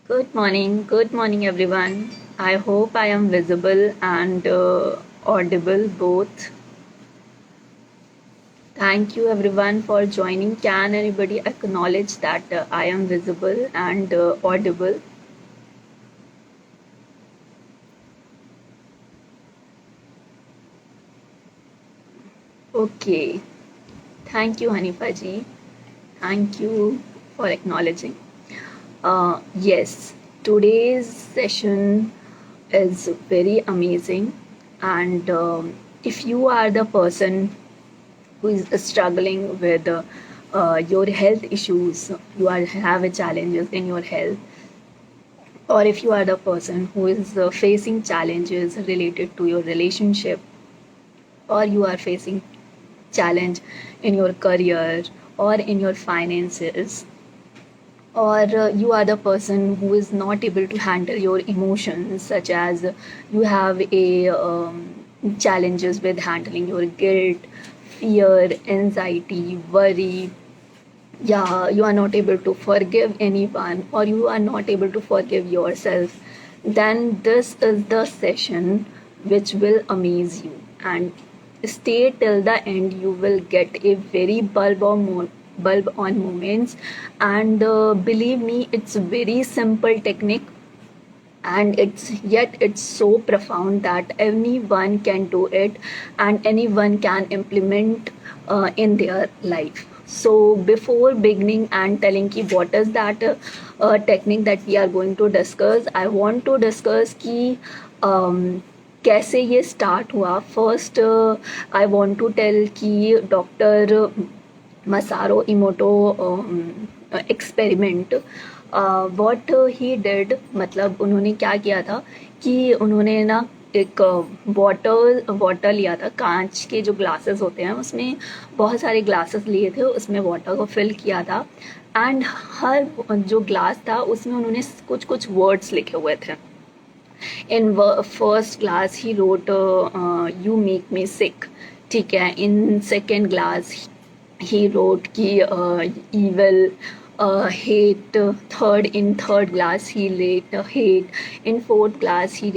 Good morning everyone. I hope I am visible and audible both. Thank you everyone for joining. Can anybody acknowledge that I am visible and audible? Okay. Thank you, Hanifa ji. Thank you for acknowledging. Yes, today's session is very amazing, and if you are the person who is struggling with your health issues, you are have challenges in your health, or if you are the person who is facing challenges related to your relationship, or you are facing challenge in your career or in your finances, or you are the person who is not able to handle your emotions, such as you have a challenges with handling your guilt, fear, anxiety, worry. Yeah, you are not able to forgive anyone, or you are not able to forgive yourself, then this is the session which will amaze you. And stay till the end, you will get a very bulb on moments. And believe me, it's very simple technique, and it's so profound that anyone can do it and anyone can implement in their life. So before beginning and telling ki what is that technique that we are going to discuss, I want to discuss ki कैसे ये start हुआ. First I want to tell कि doctor Masaru Emoto experiment, what he did, मतलब उन्होंने क्या किया था कि उन्होंने ना एक वाटर लिया था. कांच के जो ग्लासेस होते हैं उसमें बहुत सारे ग्लासेस लिए थे, उसमें वाटर को फिल किया था. एंड हर जो ग्लास था उसमें उन्होंने कुछ कुछ वर्ड्स लिखे हुए थे. In first glass he wrote you make me sick, ठीक है. In second glass he wrote ki evil, hate. Third glass he wrote hate. In fourth glass he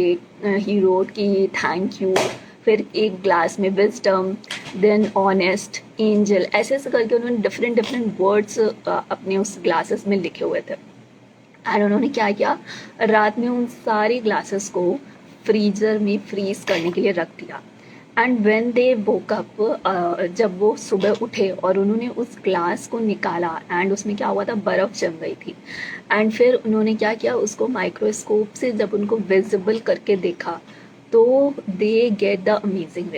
wrote ki thank you. फिर एक glass में wisdom, then honest, angel, ऐसे ऐसे करके उन्होंने different different words अपने उस ग्लासेस में लिखे हुए थे. एंड उन्होंने क्या किया, रात में उन सारी ग्लासेस को फ्रीजर में फ्रीज करने के लिए रख दिया. And when they woke up, जब वो सुबह उठे और उन्होंने उस ग्लास को निकाला, एंड उसमें क्या हुआ था, बर्फ़ जम गई थी. एंड फिर उन्होंने क्या किया, उसको माइक्रोस्कोप से जब उनको विजिबल करके देखा, तो they get the amazing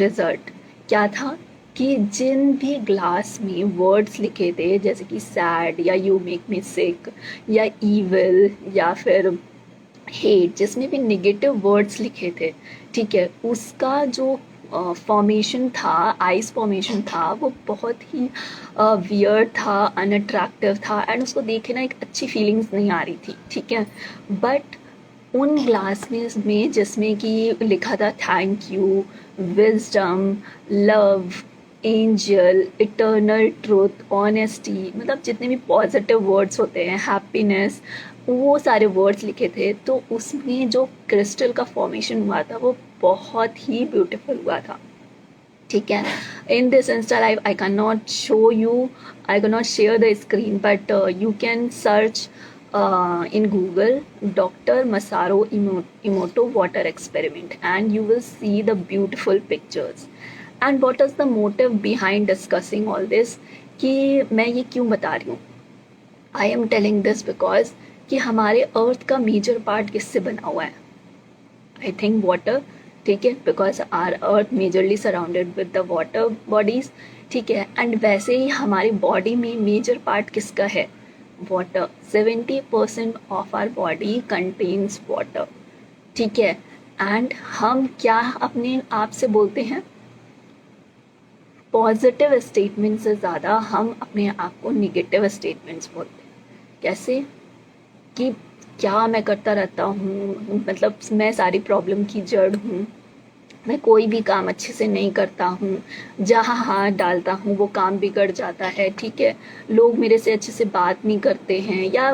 result. क्या था कि जिन भी ग्लास में वर्ड्स लिखे थे, जैसे कि सैड या यू मेक मी सिक या ईविल या फिर हेट, जिसमें भी निगेटिव वर्ड्स लिखे थे, ठीक है, उसका जो फॉर्मेशन था, आइस फॉर्मेशन था, वो बहुत ही वियर्ड था, अनअट्रैक्टिव था, एंड उसको देखे ना एक अच्छी फीलिंग्स नहीं आ रही थी, ठीक है. बट उन ग्लास में जिसमें कि लिखा था thank you, wisdom, love, angel, eternal truth, honesty, मतलब जितने भी पॉजिटिव वर्ड्स होते हैं, हैप्पीनेस, वो सारे वर्ड्स लिखे थे. तो उसमें जो क्रिस्टल का फॉर्मेशन हुआ था वो बहुत ही ब्यूटीफुल हुआ था, ठीक है. In this Insta live I can not show you, I can not share the screen, but you can search in Google Dr. Masaru Emoto water experiment, and you will see the beautiful pictures. And what is the motive behind discussing all this, कि मैं ये क्यों बता रही हूँ. I am telling this because कि हमारे अर्थ का मेजर पार्ट किससे बना हुआ है, आई थिंक वाटर, ठीक है, because are earth majorly surrounded with the water bodies, ठीक है. एंड वैसे ही हमारी बॉडी में मेजर पार्ट किसका है, water. 70% of our body contains water, ठीक है. एंड हम क्या अपने आप से बोलते हैं, पॉजिटिव स्टेटमेंट से ज़्यादा हम अपने आप को निगेटिव स्टेटमेंट्स बोलते हैं. कैसे कि क्या मैं करता रहता हूँ, मतलब मैं सारी प्रॉब्लम की जड़ हूँ, मैं कोई भी काम अच्छे से नहीं करता हूँ, जहाँ हाथ डालता हूँ वो काम बिगड़ जाता है, ठीक है। लोग मेरे से अच्छे से बात नहीं करते हैं, या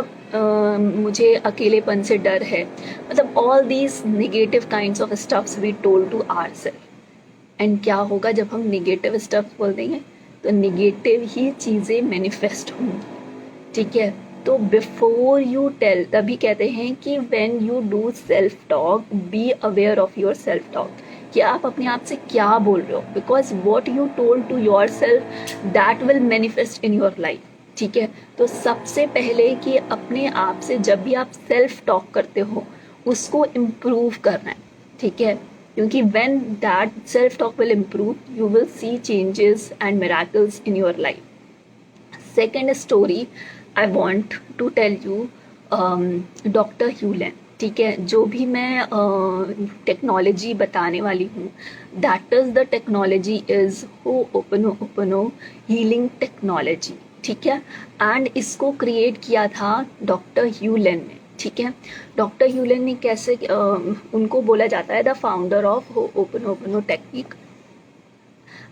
मुझे अकेलेपन से डर है। मतलब all these negative kinds of stuffs we told to ourselves. And क्या होगा जब हम निगेटिव स्टफ बोल देंगे, तो निगेटिव ही चीज़ें मैनिफेस्ट होंगी, ठीक है। तो बिफोर यू टेल, तभी कहते हैं कि when you do self talk be aware of your self talk, कि आप अपने आप से क्या बोल रहे हो, because what you told to yourself that will manifest in your life, ठीक है। तो सबसे पहले कि अपने आप से जब भी आप सेल्फ टॉक करते हो उसको इम्प्रूव करना है, ठीक है। क्योंकि when that self talk will improve you will see changes and miracles in your life. Second story I want to tell you, doctor Hew Len, ठीक है। जो भी मैं टेक्नोलॉजी बताने वाली हूँ, that is the technology is ho'oponopono healing technology, ठीक है। एंड इसको क्रिएट किया था डॉक्टर ह्यूलन ने, ठीक है। डॉक्टर ह्यूलन ने कैसे, उनको बोला जाता है the founder of ho'oponopono technique.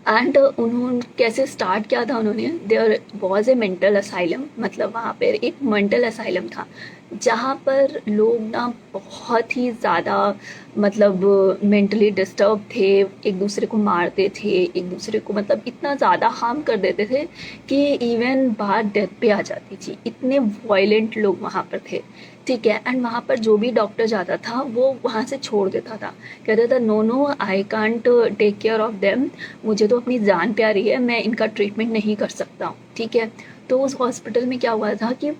And उन्होंने कैसे स्टार्ट किया था उन्होंने, there was a mental asylum, मतलब वहाँ पर एक मेंटल असाइलम था जहाँ पर लोग ना बहुत ही ज़्यादा मतलब मेंटली डिस्टर्ब थे, एक दूसरे को मारते थे, एक दूसरे को मतलब इतना ज़्यादा हार्म कर देते थे कि इवन बात डेथ पे आ जाती थी, इतने वायलेंट लोग वहाँ पर थे, ठीक है। एंड वहाँ पर जो भी डॉक्टर जाता था वो वहाँ से छोड़ देता था, कहता था no no I can't take care of them, मुझे तो अपनी जान प्यारी है, मैं इनका ट्रीटमेंट नहीं कर सकता हूँ, ठीक है। तो उस हॉस्पिटल में क्या हुआ था कि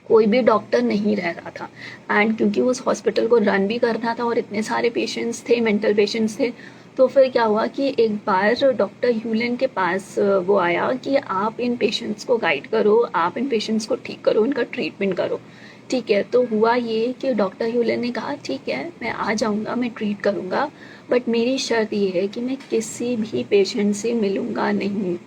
कोई भी डॉक्टर नहीं रह रहा था। एंड क्योंकि उस हॉस्पिटल को रन भी करना था और इतने सारे पेशेंट्स थे, मेंटल पेशेंट्स थे, तो फिर क्या हुआ कि एक बार डॉक्टर ह्यूलन के पास वो आया कि आप इन पेशेंट्स को गाइड करो, आप इन पेशेंट्स को ठीक करो, इनका ट्रीटमेंट करो, ठीक है। तो हुआ ये कि डॉक्टर ह्यूलन ने कहा ठीक है मैं आ जाऊँगा, मैं ट्रीट करूँगा, बट मेरी शर्त ये है कि मैं किसी भी पेशेंट से मिलूँगा नहीं।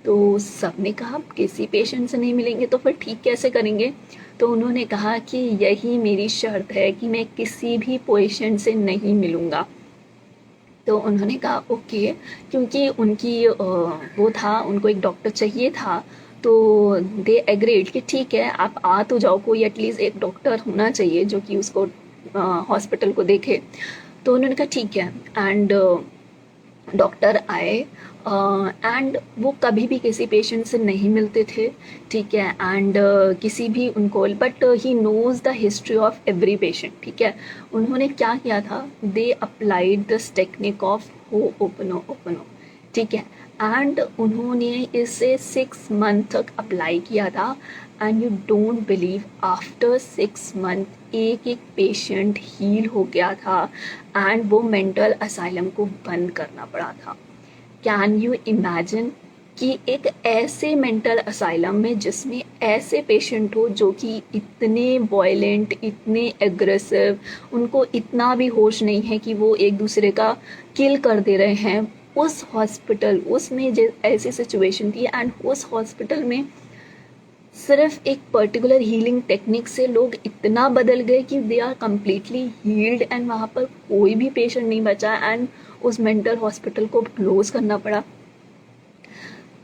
तो सबने कहा किसी पेशेंट से नहीं मिलेंगे तो फिर ठीक कैसे करेंगे। तो उन्होंने कहा कि यही मेरी शर्त है कि मैं किसी भी पेशेंट से नहीं मिलूँगा। तो उन्होंने कहा ओके, क्योंकि उनकी वो था, उनको एक डॉक्टर चाहिए था, तो दे एग्रीड कि ठीक है आप आ तो जाओ, कोई एटलीस्ट एक डॉक्टर होना चाहिए जो कि उसको हॉस्पिटल को देखे। तो उन्होंने कहा ठीक है। एंड डॉक्टर आए एंड वो कभी भी किसी पेशेंट से नहीं मिलते थे, ठीक है। एंड किसी भी उनको, but he knows the history of every patient, ठीक है। उन्होंने क्या किया था, दे अप्लाइड दिस टेक्निक ऑफ हो ओपनो, ठीक है। एंड उन्होंने इसे 6 मंथ तक अप्लाई किया था। And you don't believe after 6 month एक एक पेशेंट हील हो गया था एंड वो मेंटल असाइलम को बंद करना पड़ा था। कैन यू इमेजिन कि एक ऐसे मेंटल असाइलम में जिसमें ऐसे पेशेंट हो जो कि इतने वायलेंट, इतने एग्रेसिव, उनको इतना भी होश नहीं है कि वो एक दूसरे का किल कर दे रहे हैं, उस हॉस्पिटल उसमें ऐसी सिचुएशन थी। एंड उस हॉस्पिटल में सिर्फ एक पर्टिकुलर हीलिंग टेक्निक से लोग इतना बदल गए कि they are completely healed and वहाँ पर कोई भी पेशेंट नहीं बचा एंड उस मेंटल हॉस्पिटल को क्लोज करना पड़ा।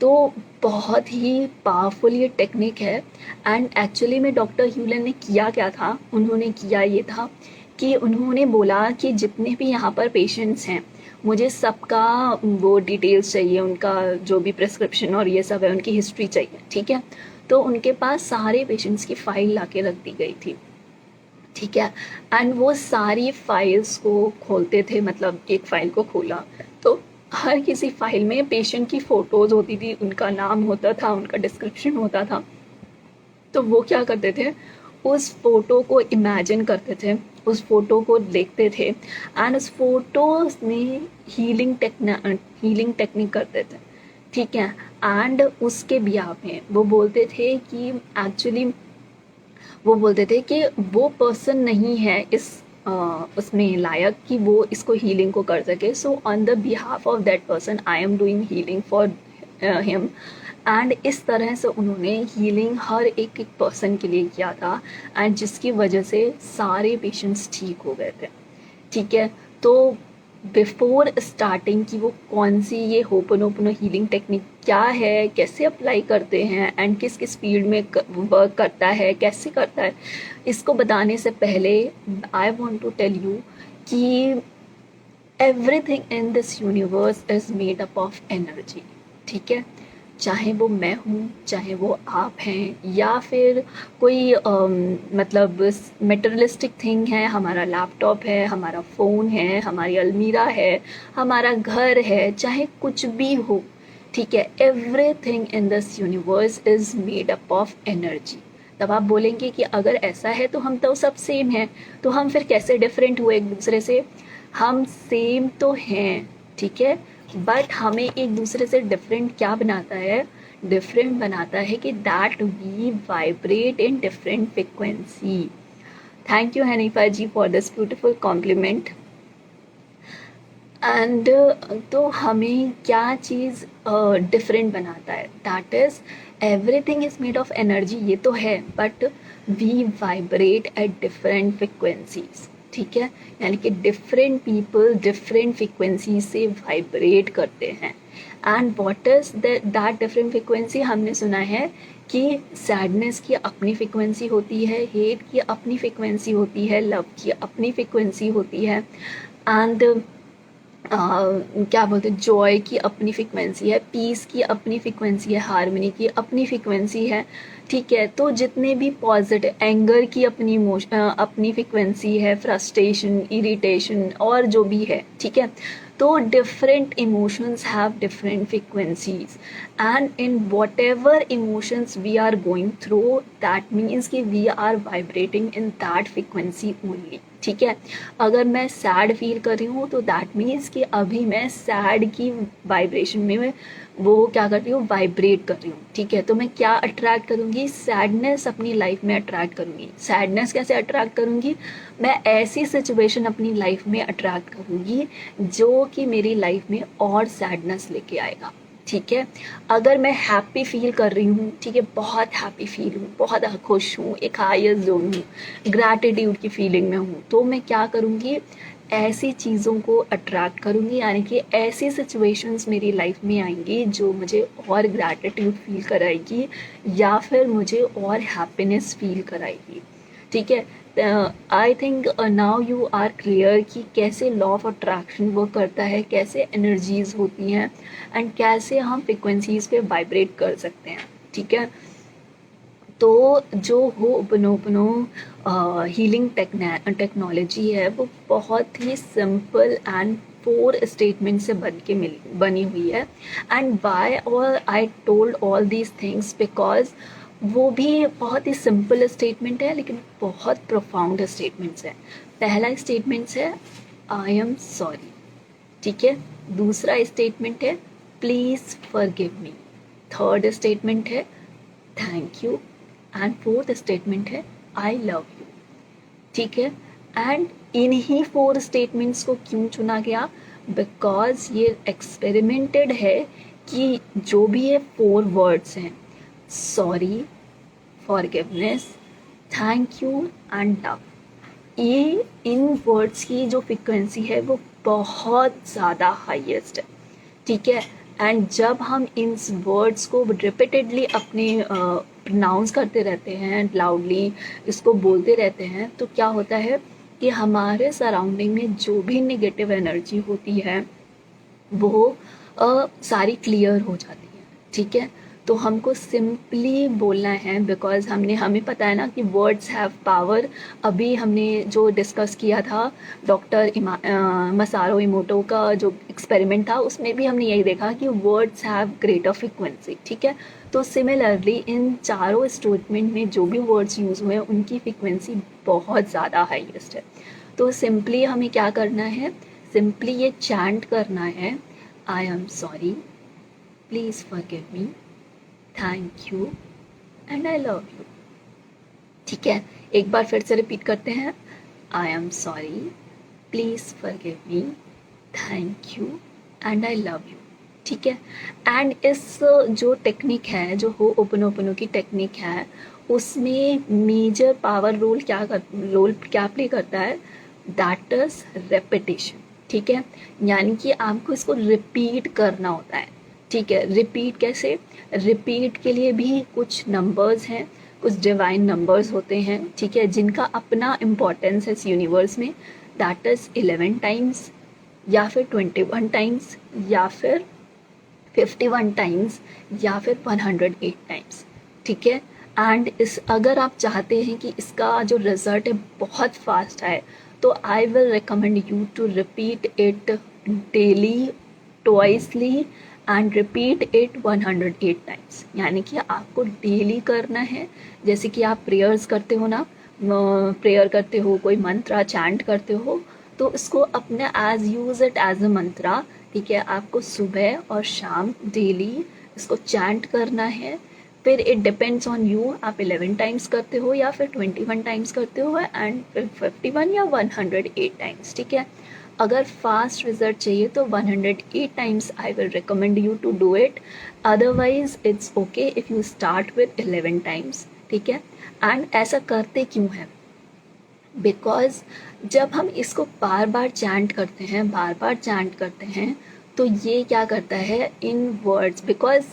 तो बहुत ही पावरफुल ये टेक्निक है। एंड एक्चुअली में डॉक्टर ह्यूलन ने किया क्या था, उन्होंने किया ये था कि उन्होंने बोला कि जितने भी यहाँ पर पेशेंट्स हैं मुझे सबका वो डिटेल्स चाहिए, उनका जो भी प्रिस्क्रिप्शन और ये सब है उनकी हिस्ट्री चाहिए, ठीक है। तो उनके पास सारे पेशेंट्स की फ़ाइल ला के रख दी गई थी, ठीक है। एंड वो सारी फाइल्स को खोलते थे, मतलब एक फ़ाइल को खोला तो हर किसी फाइल में पेशेंट की फ़ोटोज़ होती थी, उनका नाम होता था, उनका डिस्क्रिप्शन होता था। तो वो क्या करते थे, उस फ़ोटो को इमेजिन करते थे, उस फ़ोटो को देखते थे एंड उस फोटोज़ में हीलिंग टेक्निक करते थे, ठीक है। एंड उसके बिहाफ में वो बोलते थे कि एक्चुअली वो बोलते थे कि वो पर्सन नहीं है इस उसमें लायक कि वो इसको हीलिंग को कर सके, so on the behalf of that person I am doing healing for him. And इस तरह से उन्होंने हीलिंग हर एक एक पर्सन के लिए किया था एंड जिसकी वजह से सारे पेशेंट्स ठीक हो गए थे, ठीक है। तो बिफोर स्टार्टिंग कि वो कौन सी ये होपनोपनो हीलिंग टेक्निक क्या है, कैसे अप्लाई करते हैं एंड किस किस फील्ड में वर्क करता है, कैसे करता है, इसको बताने से पहले I want to tell you कि everything in this universe is made up of energy. ठीक है, चाहे वो मैं हूँ, चाहे वो आप हैं, या फिर कोई मतलब मेटेरियलिस्टिक थिंग है, हमारा लैपटॉप है, हमारा फ़ोन है, हमारी अलमीरा है, हमारा घर है, चाहे कुछ भी हो। ठीक है, everything in this universe is made up of energy. तब आप बोलेंगे कि अगर ऐसा है तो हम तो सब सेम हैं, तो हम फिर कैसे डिफरेंट हुए एक दूसरे से? हम सेम तो हैं, ठीक है, बट हमें एक दूसरे से डिफरेंट क्या बनाता है? डिफरेंट बनाता है कि that we vibrate in different frequency. Thank you Hanifa ji for this beautiful compliment. And तो हमें क्या चीज़ डिफरेंट बनाता है? That is everything is made of energy, ये तो है, but we vibrate at different frequencies. ठीक है, यानी कि डिफरेंट पीपल डिफरेंट फ्रिक्वेंसी से वाइब्रेट करते हैं। And what is that different frequency? हमने सुना है कि सैडनेस की अपनी फ्रिक्वेंसी होती है, हेट की अपनी फ्रिक्वेंसी होती है, लव की अपनी फ्रिक्वेंसी होती है, एंड क्या बोलते हैं, जॉय की अपनी फ्रिक्वेंसी है, पीस की अपनी फ्रिक्वेंसी है, हार्मनी की अपनी फ्रिक्वेंसी है। ठीक है, तो जितने भी पॉजिटिव, एंगर की अपनी फ्रिक्वेंसी है, फ्रस्ट्रेशन, इरिटेशन और जो भी है। ठीक है, तो different emotions have different frequencies, and in whatever emotions we are going through, that means कि we are vibrating in that frequency only. ठीक है, अगर मैं सैड फील कर रही हूँ तो दैट मीन्स कि अभी मैं सैड की वाइब्रेशन में वो क्या कर रही हूँ? वाइब्रेट कर रही हूँ। ठीक है, तो मैं क्या अट्रैक्ट करूँगी? सैडनेस अपनी लाइफ में अट्रैक्ट करूँगी। सैडनेस कैसे अट्रैक्ट करूँगी? मैं ऐसी सिचुएशन अपनी लाइफ में अट्रैक्ट करूँगी जो कि मेरी लाइफ में और सैडनेस लेके आएगा। ठीक है, अगर मैं हैप्पी फील कर रही हूँ, ठीक है, बहुत हैप्पी फील हूँ, बहुत खुश हूँ, एक हाईएस्ट जोन हूँ, ग्रैटिट्यूड की फीलिंग में हूँ, तो मैं क्या करूँगी? ऐसी चीज़ों को अट्रैक्ट करूँगी, यानी कि ऐसी सिचुएशंस मेरी लाइफ में आएंगी जो मुझे और ग्रैटिट्यूड फील कराएगी या फिर मुझे और हैप्पीनेस फील कराएगी। ठीक है, I think now you are clear कि कैसे लॉ ऑफ अट्रैक्शन वर्क करता है, कैसे एनर्जीज होती हैं एंड कैसे हम फ्रिक्वेंसीज पे वाइब्रेट कर सकते हैं। ठीक है, तो जो होपनोपनो हीलिंग टेक्नोलॉजी है वो बहुत ही सिंपल एंड 4 स्टेटमेंट से बनी हुई है। एंड वाई और I told all these things because वो भी बहुत ही सिंपल स्टेटमेंट है लेकिन बहुत प्रोफाउंड स्टेटमेंट्स है। पहला स्टेटमेंट है आई एम सॉरी। ठीक है, दूसरा स्टेटमेंट है please forgive me. Third statement है thank you, and fourth statement है आई लव यू। ठीक है, एंड इन्हीं 4 स्टेटमेंट्स को क्यों चुना गया? बिकॉज ये एक्सपेरिमेंटेड है कि जो भी ये 4 वर्ड्स हैं, sorry, forgiveness, thank you and love, ये इन वर्ड्स की जो फ्रिक्वेंसी है वो बहुत ज़्यादा हाईएस्ट है। ठीक है, एंड जब हम इन वर्ड्स को रिपीटेडली अपने प्रोनाउंस करते रहते हैं, लाउडली इसको बोलते रहते हैं, तो क्या होता है कि हमारे सराउंडिंग में जो भी नेगेटिव एनर्जी होती है वो सारी क्लियर हो जाती है। ठीक है, तो हमको सिंपली बोलना है बिकॉज हमें पता है ना कि वर्ड्स हैव पावर। अभी हमने जो डिस्कस किया था डॉक्टर मसारो इमोटो का जो एक्सपेरिमेंट था उसमें भी हमने यही देखा कि वर्ड्स हैव ग्रेटर फ्रिक्वेंसी। ठीक है, तो सिमिलरली इन चारों स्टेटमेंट में जो भी वर्ड्स यूज़ हुए हैं उनकी फ्रिक्वेंसी बहुत ज़्यादा हाईएस्ट है। तो सिंपली हमें क्या करना है? सिंपली ये चैंट करना है आई am sorry, please forgive me, thank you and I love you. ठीक है, एक बार फिर से रिपीट करते हैं आई am sorry, please forgive me, thank you and I love you. ठीक है, एंड इस जो टेक्निक है, जो होपनोपनो की टेक्निक है, उसमें मेजर पावर रोल क्या प्ले करता है? That is repetition. ठीक है, यानी कि आपको इसको रिपीट करना होता है। ठीक है, रिपीट कैसे? रिपीट के लिए भी कुछ नंबर्स हैं, कुछ डिवाइन नंबर्स होते हैं, ठीक है, जिनका अपना इम्पोर्टेंस है इस यूनिवर्स में। दैट इज़ 11 टाइम्स, या फिर 21 टाइम्स, या फिर 51 टाइम्स, या फिर 108 टाइम्स। ठीक है, एंड इस अगर आप चाहते हैं कि इसका जो रिजल्ट है बहुत फास्ट आए, तो I will recommend you to repeat it daily, twicely, and repeat it 108 times. यानी कि आपको डेली करना है। जैसे कि आप प्रेयर्स करते हो ना, प्रेयर करते हो, कोई मंत्रा चैंट करते हो, तो इसको अपने as use it as a mantra. ठीक है, आपको सुबह और शाम डेली इसको चैंट करना है। फिर इट डिपेंड्स ऑन यू, आप 11 टाइम्स करते हो या फिर 21 टाइम्स करते हो, एंड फिर 51 या 108 टाइम्स। ठीक है, अगर फास्ट रिजल्ट चाहिए तो 108 times I will recommend you to do it. Otherwise it's okay if you start with 11 times. ठीक है, एंड ऐसा करते क्यों है? बिकॉज जब हम इसको बार बार चैंट करते हैं, बार बार चैंट करते हैं, तो ये क्या करता है इन वर्ड्स, बिकॉज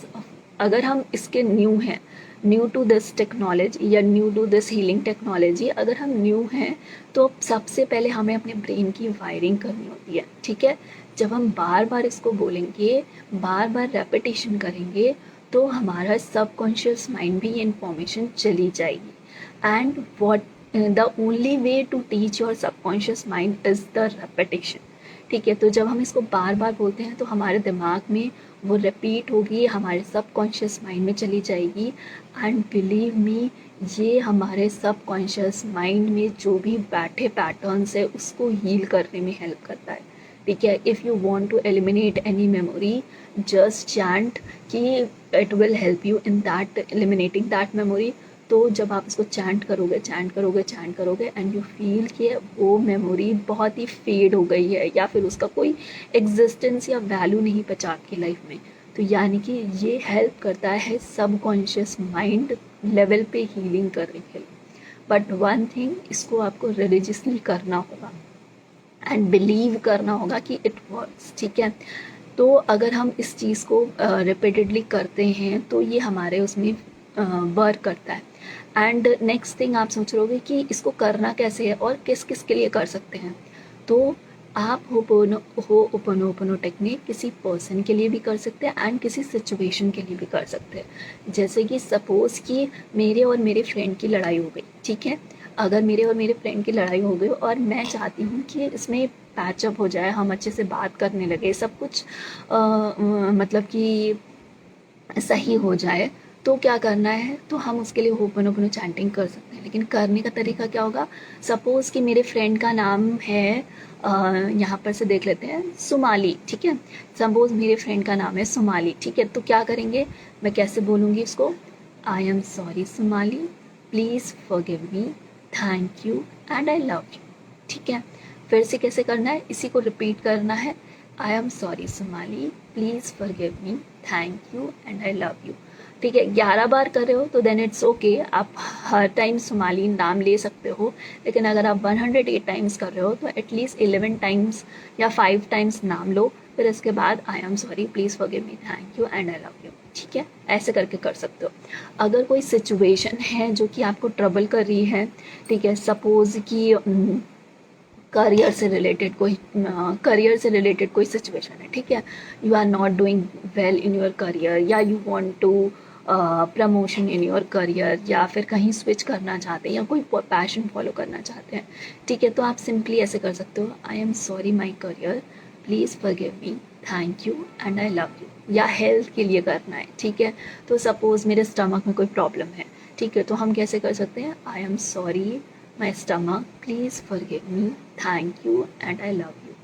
अगर हम इसके न्यू हैं, न्यू टू दिस टेक्नोलॉजी या new to this healing technology, अगर हम न्यू हैं तो सबसे पहले हमें अपने ब्रेन की वायरिंग करनी होती है। ठीक है, जब हम बार बार इसको बोलेंगे, बार बार रेपिटेशन करेंगे, तो हमारा सबकॉन्शियस माइंड भी ये इन्फॉर्मेशन चली जाएगी। And what the only way to teach your subconscious mind is the repetition. ठीक है, तो जब हम इसको बार बार बोलते हैं तो हमारे दिमाग में वो रिपीट होगी, हमारे सबकॉन्शियस माइंड में चली जाएगी। एंड बिलीव मी, ये हमारे सबकॉन्शियस माइंड में जो भी बैठे पैटर्न्स है उसको हील करने में हेल्प करता है। ठीक है, if you want to eliminate any memory, just chant कि it will help you in that eliminating that memory. तो जब आप इसको चैंट करोगे, चैंट करोगे, चैंट करोगे, एंड यू फील कि वो मेमोरी बहुत ही फेड हो गई है या फिर उसका कोई एग्जिस्टेंस या वैल्यू नहीं बचा आपकी लाइफ में, तो यानी कि ये हेल्प करता है सबकॉन्शियस माइंड लेवल पे हीलिंग करने के लिए। बट वन थिंग, इसको आपको रिलीजियसली करना होगा एंड बिलीव करना होगा कि इट वर्क्स। ठीक है, तो अगर हम इस चीज़ को रिपीटेडली करते हैं तो ये हमारे उसमें वर्क करता है। एंड नेक्स्ट थिंग आप सोच रहे होगे कि इसको करना कैसे है और किस किस के लिए कर सकते हैं। तो आप होपोनोपोनो टेक्निक किसी पर्सन के लिए भी कर सकते हैं एंड किसी सिचुएशन के लिए भी कर सकते हैं। जैसे कि सपोज़ कि मेरे और मेरे फ्रेंड की लड़ाई हो गई। ठीक है, अगर मेरे और मेरे फ्रेंड की लड़ाई हो गई और मैं चाहती हूँ कि इसमें पैचअप हो जाए, हम अच्छे से बात करने लगे, सब कुछ मतलब कि सही हो जाए, तो क्या करना है? तो हम उसके लिए होपोनोपोनो चैंटिंग कर सकते हैं। लेकिन करने का तरीका क्या होगा? सपोज़ कि मेरे फ्रेंड का नाम है यहाँ पर से देख लेते हैं, सुमाली। ठीक है, सपोज़ मेरे फ्रेंड का नाम है सुमाली। ठीक है, तो क्या करेंगे? मैं कैसे बोलूँगी इसको? आई am sorry Sumali, please forgive me, thank you and I love you. ठीक है, फिर से कैसे करना है? इसी को रिपीट करना है। आई am sorry Sumali, please forgive me, thank you and I love you. ठीक है, 11 बार कर रहे हो तो देन इट्स ओके, आप हर टाइम सुमाली नाम ले सकते हो। लेकिन अगर आप 108 टाइम्स कर रहे हो तो एटलीस्ट 11 टाइम्स या 5 टाइम्स नाम लो, फिर इसके बाद आई am sorry, please forgive me, thank you and I love you. ठीक है, ऐसे करके कर सकते हो। अगर कोई सिचुएशन है जो कि आपको ट्रबल कर रही है, ठीक है, सपोज़ कि करियर से रिलेटेड कोई सिचुएशन है। ठीक है, you are not doing well in your career, या you want to promotion in your career, या फिर कहीं स्विच करना चाहते हैं या कोई पैशन फॉलो करना चाहते हैं। ठीक है, तो आप सिंपली ऐसे कर सकते हो, I am sorry my career, please forgive me, thank you and I love you. या हेल्थ के लिए करना है। ठीक है, तो सपोज़ मेरे स्टमक में कोई प्रॉब्लम है। ठीक है, तो हम कैसे कर सकते हैं? आई am sorry my stomach, please forgive me, thank you and I love you.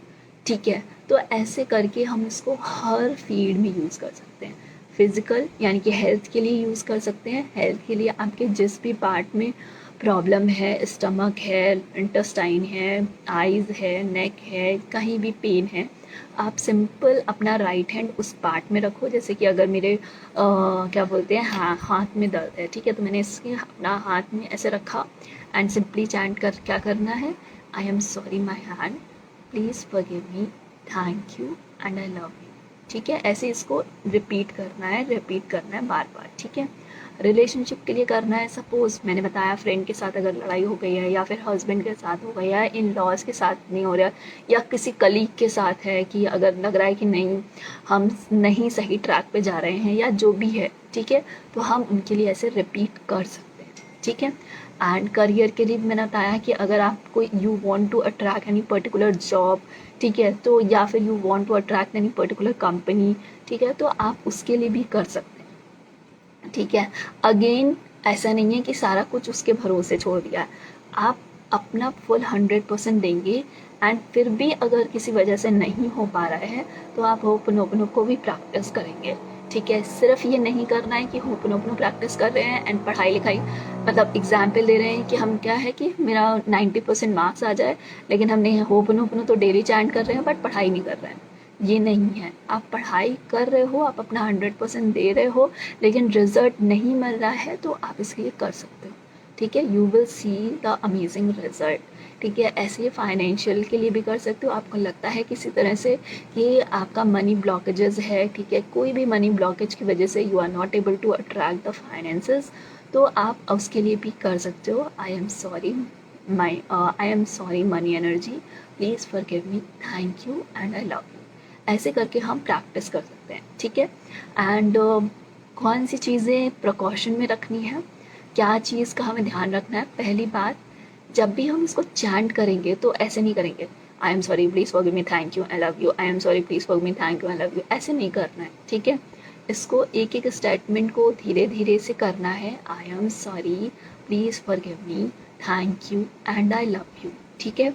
ठीक है, तो ऐसे करके हम इसको हर फील्ड में यूज़ कर सकते हैं। फिज़िकल यानी कि हेल्थ के लिए यूज़ कर सकते हैं। हेल्थ के लिए आपके जिस भी पार्ट में प्रॉब्लम है, स्टमक है, इंटेस्टाइन है, आइज़ है, नेक है, कहीं भी पेन है, आप सिंपल अपना राइट हैंड उस पार्ट में रखो। जैसे कि अगर मेरे क्या बोलते हैं, हाथ में दर्द है। ठीक है, तो मैंने इसके अपना हाथ में ऐसे रखा एंड सिंपली चैंट कर क्या करना है? आई am sorry my hand, please forgive me, thank you and I love you. ठीक है, ऐसे इसको रिपीट करना है बार बार। ठीक है, रिलेशनशिप के लिए करना है। सपोज मैंने बताया फ्रेंड के साथ अगर लड़ाई हो गई है, या फिर हस्बैंड के साथ हो गई है, इन लॉज के साथ नहीं हो रहा, या किसी कलीग के साथ है कि अगर लग रहा है कि नहीं हम नहीं सही ट्रैक पे जा रहे हैं, या जो भी है, ठीक है, तो हम उनके लिए ऐसे रिपीट कर सकते हैं। ठीक है, एंड करियर के लिए मैंने बताया कि अगर आपको you want to attract any particular job, ठीक है, तो या फिर you want to attract any particular company, ठीक है, तो आप उसके लिए भी कर सकते हैं। ठीक है, अगेन ऐसा नहीं है कि सारा कुछ उसके भरोसे छोड़ दिया है, आप अपना फुल 100% देंगे, एंड फिर भी अगर किसी वजह से नहीं हो पा रहा है तो आप होपनोपनो को भी प्रैक्टिस करेंगे। ठीक है, सिर्फ ये नहीं करना है कि होपनोपनो प्रैक्टिस कर रहे हैं एंड पढ़ाई लिखाई, मतलब एग्जाम्पल दे रहे हैं कि हम क्या है कि मेरा 90% मार्क्स आ जाए, लेकिन हमने होपनोपनो तो डेली चैंट कर रहे हैं बट पढ़ाई नहीं कर रहे हैं। ये नहीं है, आप पढ़ाई कर रहे हो, आप अपना 100% दे रहे हो, लेकिन रिजल्ट नहीं मिल रहा है तो आप इसके लिए कर सकते हो। ठीक है, you will see the amazing result. ठीक है, ऐसे ही फाइनेंशियल के लिए भी कर सकते हो। आपको लगता है किसी तरह से कि आपका मनी ब्लॉकेजेस है, ठीक है, कोई भी मनी ब्लॉकेज की वजह से you are not able to attract the finances, तो आप उसके लिए भी कर सकते हो। I am sorry money energy, please forgive me, thank you and I love you. ऐसे करके हम प्रैक्टिस कर सकते हैं। ठीक है, एंड कौन सी चीज़ें प्रिकॉशन में रखनी है, क्या चीज़ का हमें ध्यान रखना है। पहली बात, जब भी हम इसको चैंट करेंगे तो ऐसे नहीं करेंगे आई am sorry please forgive me thank you I love you, I am sorry please forgive me thank you I love you, ऐसे नहीं करना है। ठीक है, इसको एक एक स्टेटमेंट को धीरे धीरे से करना है। आई am sorry, please forgive me, thank you and I love you. ठीक है,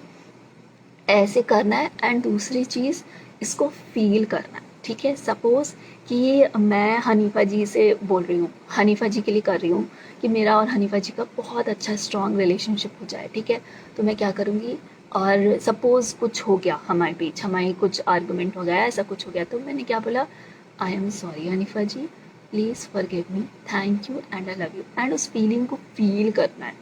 ऐसे करना है। एंड दूसरी चीज़, इसको फील करना है। ठीक है, सपोज़ कि मैं हनीफा जी से बोल रही हूँ, हनीफा जी के लिए कर रही हूँ कि मेरा और हनीफा जी का बहुत अच्छा स्ट्रॉन्ग रिलेशनशिप हो जाए। ठीक है, तो मैं क्या करूँगी, और सपोज़ कुछ हो गया हमारे बीच, हमारी कुछ आर्गूमेंट हो गया, ऐसा कुछ हो गया, तो मैंने क्या बोला, I am sorry Hanifa ji, please forgive me, thank you and I love you. And उस फीलिंग को फील करना है।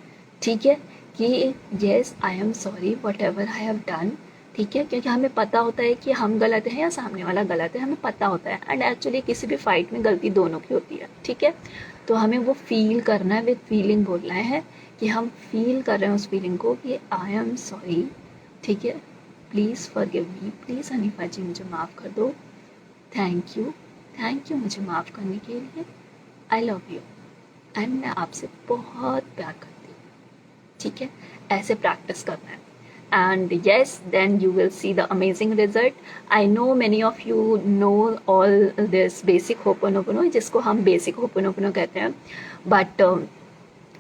ठीक है, कि yes I am sorry whatever I have done. ठीक है, क्योंकि हमें पता होता है कि हम गलत हैं या सामने वाला गलत है, हमें पता होता है। एंड एक्चुअली किसी भी फाइट में गलती दोनों की होती है। ठीक है, तो हमें वो फील करना है, विद फीलिंग बोलना है कि हम फील कर रहे हैं उस फीलिंग को कि आई एम सॉरी। ठीक है, please forgive me, please Hanifa ji मुझे माफ़ कर दो, थैंक यू मुझे माफ़ करने के लिए, आई लव यू, एंड मैं आपसे बहुत प्यार करती हूँ। ठीक है, ऐसे प्रैक्टिस करना है। And yes, then you will see the amazing result. I know many of you know all this basic ho'oponopono, जिसको हम बेसिक होपोनोपोनो कहते हैं, बट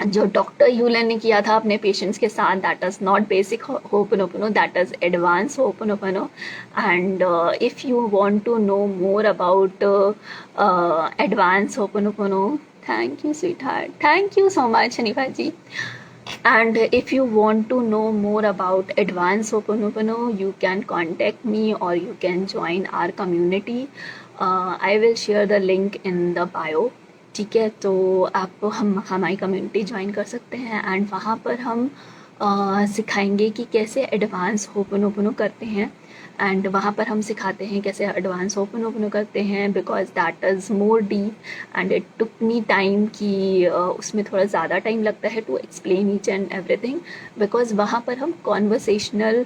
जो डॉक्टर यूलन ने किया था अपने पेशेंट्स के साथ, that is not basic ho'oponopono, that is advance ho'oponopono. And if you want to know more about advance ho'oponopono, thank you sweetheart, thank you so much Hanifa ji. And if you want to know more about advanced Ho'oponopono, you can contact me or you can join our community. I will share the link in the bio. ठीक है, तो आप हमारी community join कर सकते हैं, and वहाँ पर हम सिखाएंगे कि कैसे एडवांस होपोनोपोनो करते हैं। एंड वहाँ पर हम सिखाते हैं कैसे एडवांस होपोनोपोनो करते हैं, because that is more deep and it took me time कि उसमें थोड़ा ज़्यादा टाइम लगता है to explain each and everything, because वहाँ पर हम कॉन्वर्सेशनल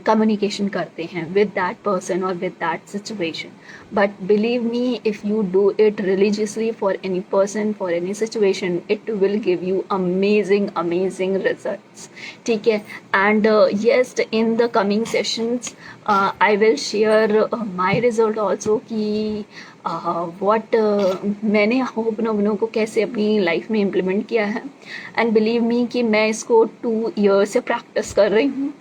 कम्युनिकेशन करते हैं विद दैट पर्सन और with that situation. But believe me, if you do it religiously for any person, for any situation, it will give you amazing results. ठीक है, and yes, in the coming sessions I will share my result also कि what मैंने ho'oponopono को कैसे अपनी life में implement किया है। एंड बिलीव मी कि मैं इसको 2 ईयर्स से प्रैक्टिस कर रही हूँ,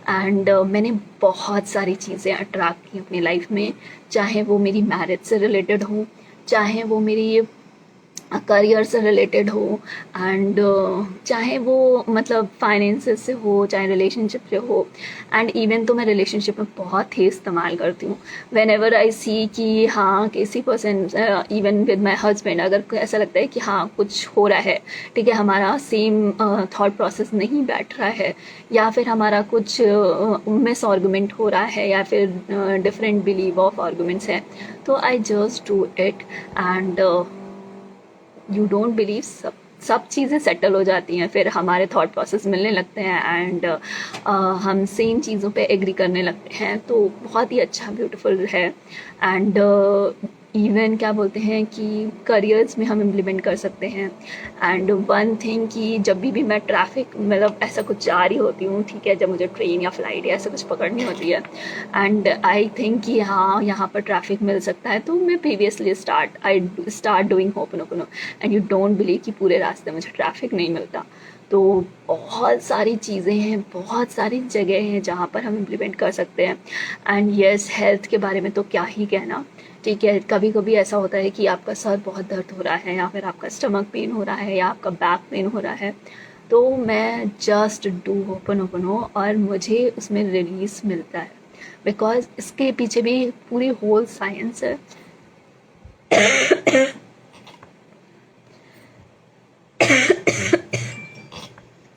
एंड मैंने बहुत सारी चीज़ें अट्रैक्ट की अपनी लाइफ में, चाहे वो मेरी मैरिज से रिलेटेड हो, चाहे वो मेरी करियर से रिलेटेड हो, एंड चाहे वो मतलब फाइनेंसेस से हो, चाहे रिलेशनशिप से हो। एंड इवन तो मैं रिलेशनशिप में बहुत ही इस्तेमाल करती हूँ। वेन एवर आई सी कि हाँ किसी person, even with my husband, अगर ऐसा लगता है कि हाँ कुछ हो रहा है, ठीक है, हमारा सेम थॉट प्रोसेस नहीं बैठ रहा है, या फिर हमारा कुछ मिस आर्गूमेंट हो रहा है, या फिर डिफरेंट बिलीव ऑफ आर्गूमेंट्स है, तो I just do it. And you don't believe, सब चीज़ें सेटल हो जाती हैं, फिर हमारे थॉट प्रोसेस मिलने लगते हैं, एंड हम सेम चीज़ों पे एग्री करने लगते हैं, तो बहुत ही अच्छा ब्यूटीफुल है। एंड इवन क्या बोलते हैं कि करियर्स में हम इम्प्लीमेंट कर सकते हैं। एंड वन थिंग कि जब भी मैं ट्रैफिक मतलब ऐसा कुछ जा रही होती हूँ, ठीक है, जब मुझे ट्रेन या फ्लाइट या ऐसा कुछ पकड़नी होती है, एंड आई थिंक कि हाँ यहाँ पर ट्रैफिक मिल सकता है, तो मैं previously start doing ho'oponopono, and you don't believe कि पूरे रास्ते मुझे ट्रैफिक नहीं मिलता। तो बहुत सारी चीज़ें हैं, बहुत सारी जगह हैं जहाँ पर हम इम्प्लीमेंट कर सकते हैं। एंड येस, हेल्थ के बारे में तो क्या ही कहना, ठीक है, कभी कभी ऐसा होता है कि आपका सर बहुत दर्द हो रहा है, या फिर आपका स्टमक पेन हो रहा है, या आपका बैक पेन हो रहा है, तो मैं जस्ट डू होपनोपोनो और मुझे उसमें रिलीज मिलता है, बिकॉज इसके पीछे भी पूरी होल साइंस है।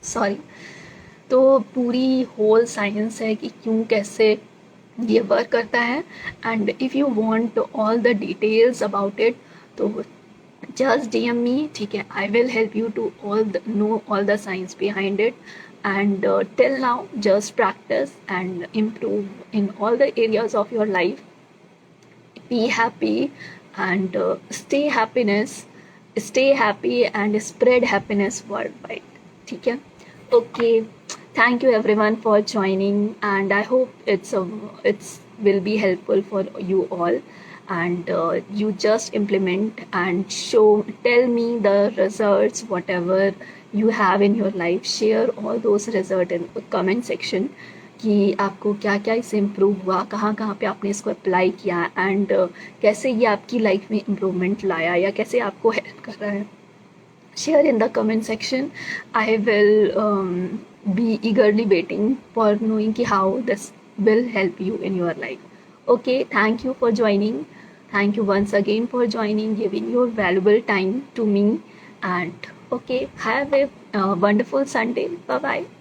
सॉरी। तो पूरी होल साइंस है कि क्यों कैसे ये वर्क करता है। And if you want all the details about it, तो just DM me, ठीक है, I will help you to know all the science behind it। and till now just practice and improve in all the areas of your life, be happy, and stay happy and spread happiness worldwide, ठीक है। Okay, thank you everyone for joining, and I hope it's will be helpful for you all, and you just implement and tell me the results, whatever you have in your life, share all those results in the comment section, कि आपको क्या क्या इससे improve हुआ, कहाँ कहाँ पे आपने इसको अप्लाई किया, एंड कैसे ये आपकी लाइफ में इम्प्रूवमेंट लाया, या कैसे आपको हेल्प कर रहा है। Share in the comment section. I will be eagerly waiting for knowing how this will help you in your life. Okay, thank you for joining. Thank you once again for joining, giving your valuable time to me. And okay, have a wonderful Sunday. Bye bye.